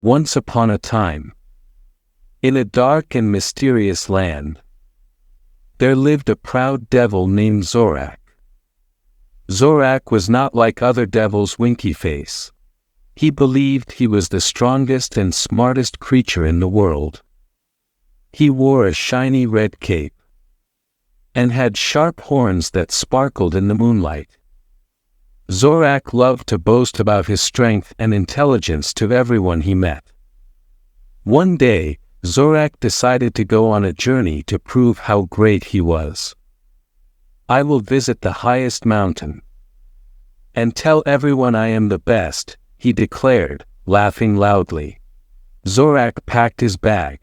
Once upon a time, in a dark and mysterious land, there lived a proud devil named Zorak. Zorak was not like other devils' winky face. He believed he was the strongest and smartest creature in the world. He wore a shiny red cape and had sharp horns that sparkled in the moonlight. Zorak loved to boast about his strength and intelligence to everyone he met. One day, Zorak decided to go on a journey to prove how great he was. "I will visit the highest mountain and tell everyone I am the best," he declared, laughing loudly. Zorak packed his bag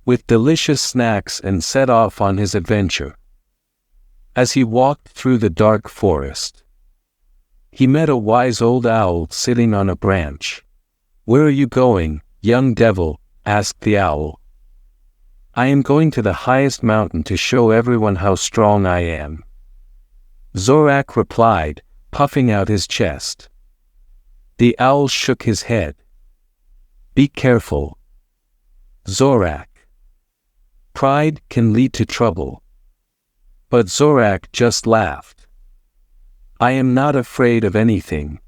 with delicious snacks and set off on his adventure. As he walked through the dark forest, he met a wise old owl sitting on a branch. "Where are you going, young devil?" asked the owl. "I am going to the highest mountain to show everyone how strong I am," Zorak replied, puffing out his chest. The owl shook his head. "Be careful, Zorak. Pride can lead to trouble." But Zorak just laughed. "I am not afraid of anything."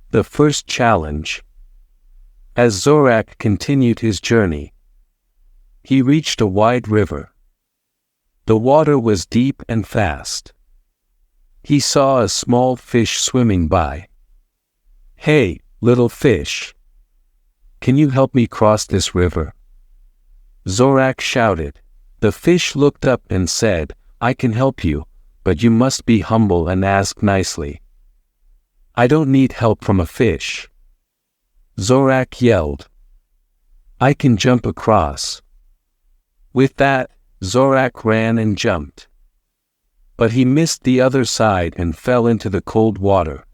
The first challenge. As Zorak continued his journey, he reached a wide river. The water was deep and fast. He saw a small fish swimming by. "Hey, little fish, can you help me cross this river?" Zorak shouted. The fish looked up and said, "I can help you, but you must be humble and ask nicely." "I don't need help from a fish," Zorak yelled. "I can jump across." With that, Zorak ran and jumped. But he missed the other side and fell into the cold water.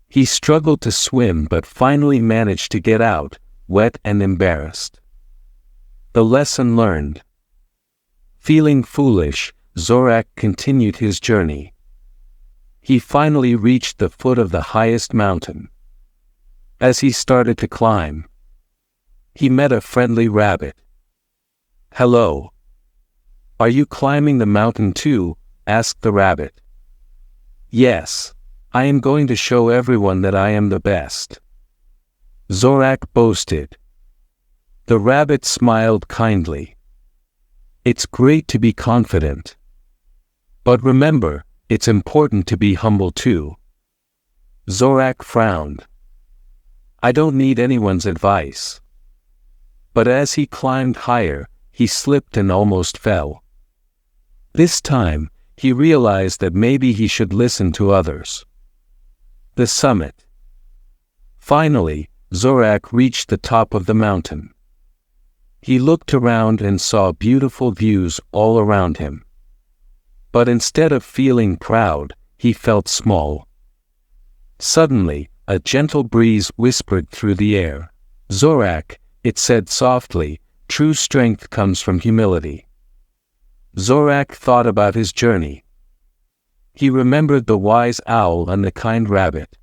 He struggled to swim but finally managed to get out, wet and embarrassed. The lesson learned. Feeling foolish, Zorak continued his journey. He finally reached the foot of the highest mountain. As he started to climb, he met a friendly rabbit. "Hello. Are you climbing the mountain too?" asked the rabbit. "Yes. I am going to show everyone that I am the best," Zorak boasted. The rabbit smiled kindly. "It's great to be confident. But remember, it's important to be humble too." Zorak frowned. "I don't need anyone's advice." But as he climbed higher, he slipped and almost fell. This time, he realized that maybe he should listen to others. The summit. Finally, Zorak reached the top of the mountain. He looked around and saw beautiful views all around him. But instead of feeling proud, he felt small. Suddenly, a gentle breeze whispered through the air. "Zorak," it said softly, "true strength comes from humility." Zorak thought about his journey. He remembered the wise owl and the kind rabbit.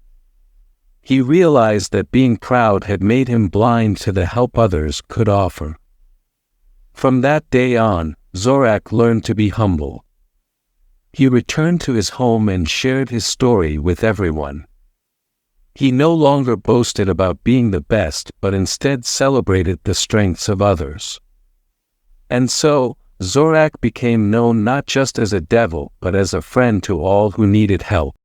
He realized that being proud had made him blind to the help others could offer. From that day on, Zorak learned to be humble. He returned to his home and shared his story with everyone. He no longer boasted about being the best but instead celebrated the strengths of others. And so, Zorak became known not just as a devil but as a friend to all who needed help.